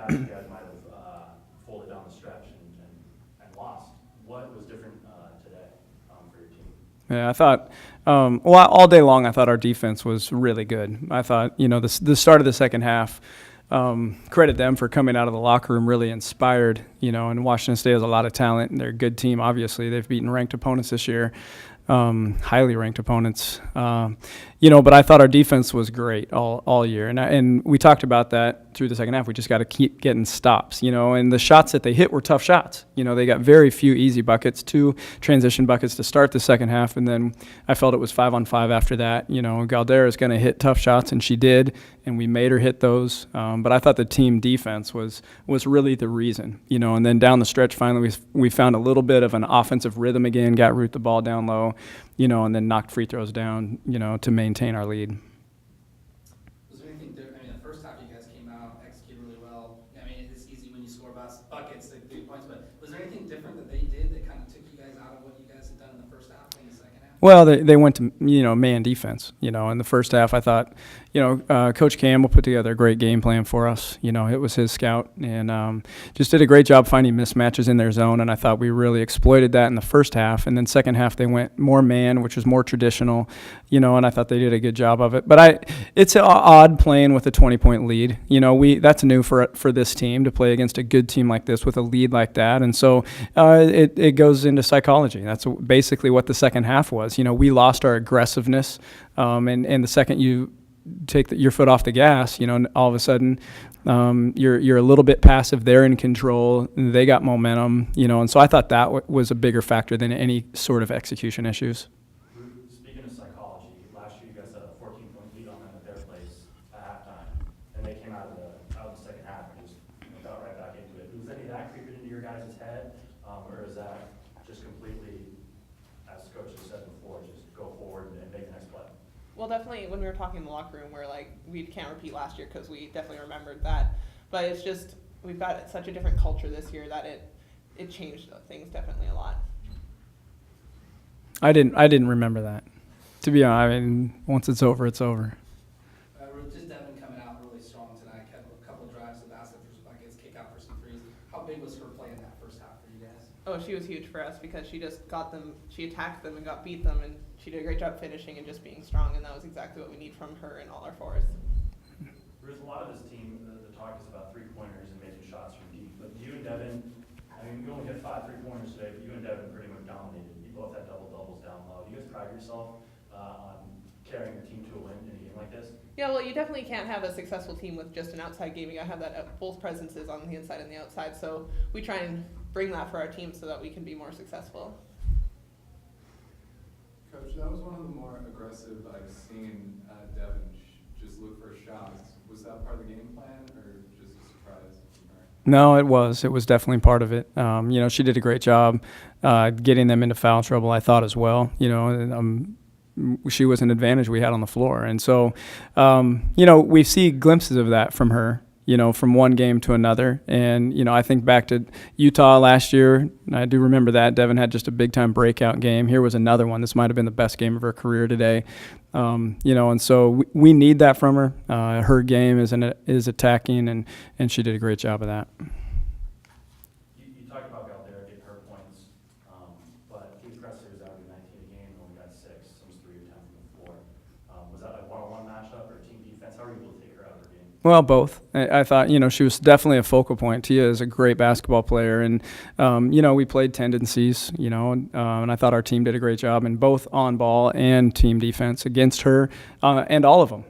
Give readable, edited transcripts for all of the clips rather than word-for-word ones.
past, you guys might have folded down the stretch and lost. What was different today for your team? Yeah, I thought, well, all day long, I thought our defense was really good. I thought, the start of the second half, credit them for coming out of the locker room really inspired, and Washington State has a lot of talent, and they're a good team, obviously. They've beaten ranked opponents this year, highly ranked opponents. But I thought our defense was great all year. And we talked about that through the second half. We just got to keep getting stops, and the shots that they hit were tough shots. They got very few easy buckets, 2 transition buckets to start the second half, and then I felt it was 5-on-5 after that. Galdera is going to hit tough shots, and she did, and we made her hit those. But I thought the team defense was really the reason, and then down the stretch, finally we found a little bit of an offensive rhythm again, got Ruth the ball down low, and then knocked free throws down, to maintain our lead. Was there anything different? I mean, the first half you guys came out, executed really well. I mean, it's easy when you score buckets, like 3 points, but was there anything different that they did that kind of took you guys out of what you guys had done in the first half and the second half? Well, they went to, man defense, in the first half. I thought, Coach Campbell put together a great game plan for us. It was his scout, and just did a great job finding mismatches in their zone, and I thought we really exploited that in the first half. And then second half, they went more man, which was more traditional, and I thought they did a good job of it. But it's odd playing with a 20-point lead. That's new for this team to play against a good team like this with a lead like that. And so it goes into psychology. That's basically what the second half was. We lost our aggressiveness, and the second you take your foot off the gas, all of a sudden you're a little bit passive. They're in control. They got momentum, and so I thought that was a bigger factor than any sort of execution issues. Speaking of psychology, last year you guys had a 14-point lead on them at their place at halftime, and they came out of the second half and just got right back into it. Was any of that creeping into your guys' head, or is that just completely, as Coach has said before, just go forward and make the next play? Well, definitely when we were talking in the locker room, we're like, we can't repeat last year because we definitely remembered that. But it's just, we've got such a different culture this year that it changed things definitely a lot. I didn't remember that. To be honest, I mean, once it's over, it's over. Ruth, just Devin coming out really strong tonight, kept a couple drives to the basket for some buckets, kick out for some threes. How big was her play in that first half for you guys? Oh, she was huge for us because she just got them, she attacked them and beat them, and she did a great job finishing and just being strong, and that was exactly what we need from her and all our fours. Ruth, a lot of this team, the talk is about three-pointers and making shots from deep, but you and Devin, I mean, you only hit 5 3-pointers today, but you and Devin pretty much dominated. You both had double-doubles down low. Do you guys pride yourself on carrying your team to a win in a game like this? Yeah, well, you definitely can't have a successful team with just an outside game. You gotta have that both presences on the inside and the outside. So we try and bring that for our team so that we can be more successful. Coach, that was one of the more aggressive I've seen Devin just look for shots. Was that part of the game plan or just a surprise from her? No, it was. It was definitely part of it. She did a great job getting them into foul trouble, I thought, as well. She was an advantage we had on the floor. And so, we see glimpses of that from her, from one game to another. And, I think back to Utah last year, I do remember that. Devin had just a big-time breakout game. Here was another one. This might have been the best game of her career today. And so we need that from her. Her game is attacking, and she did a great job of that. You talked about Galdera getting her points, but Keith Kresser is averaging 19 a game and only got 6, almost 3 or 10 from the floor. Was that a one-on-one matchup or team defense? How were you able to take her out of her game? Well, both. I thought, she was definitely a focal point. Tia is a great basketball player, and, we played tendencies, and I thought our team did a great job in both on-ball and team defense against her, and all of them.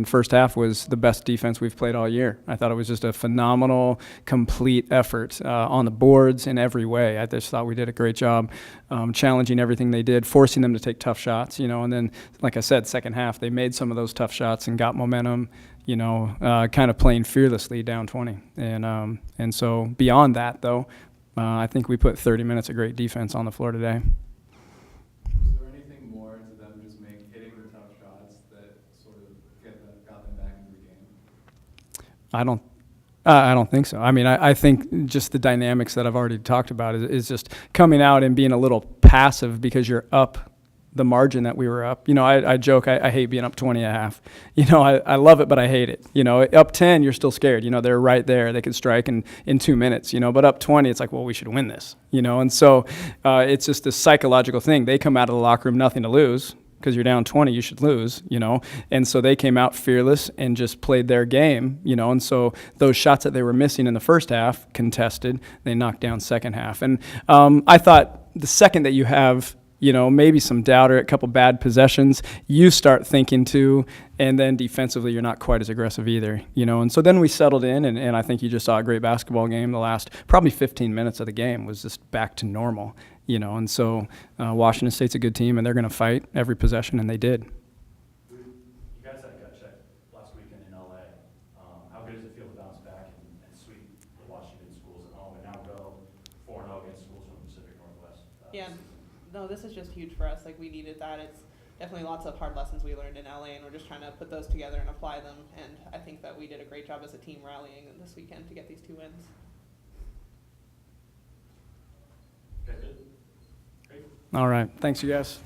First half was the best defense we've played all year. I thought it was just a phenomenal, complete effort on the boards in every way. I just thought we did a great job challenging everything they did, forcing them to take tough shots, and then, like I said, second half, they made some of those tough shots and got momentum, kind of playing fearlessly down 20. And so beyond that, though, I think we put 30 minutes of great defense on the floor today. Was there anything more to them just hitting the tough shots that sort of got them back into the game? I don't think so. I think just the dynamics that I've already talked about is just coming out and being a little passive because you're up the margin that we were up. You know, I joke, I hate being up 20 at half. You know, I love it, but I hate it. You know, up 10, you're still scared. You know, they're right there. They could strike in 2 minutes, you know, but up 20, it's like, well, we should win this, you know. And so it's just this psychological thing. They come out of the locker room, nothing to lose, because you're down 20, you should lose, you know. And so they came out fearless and just played their game, you know. And so those shots that they were missing in the first half, contested, they knocked down second half. And I thought the second that you have, you know, maybe some doubt or a couple bad possessions, you start thinking too, and then defensively you're not quite as aggressive either, you know. And so then we settled in, and I think you just saw a great basketball game. The last probably 15 minutes of the game was just back to normal, you know. And so Washington State's a good team, and they're going to fight every possession, and they did. You guys had a gut check last weekend in LA. How good does it feel to bounce back and sweep the Washington schools at home and now go 4-0 against schools from the Pacific Northwest? Yeah. No, this is just huge for us. Like, we needed that. It's definitely lots of hard lessons we learned in LA, and we're just trying to put those together and apply them. And I think that we did a great job as a team rallying this weekend to get these 2 wins. Okay, good. Great. All right. Thanks, you guys.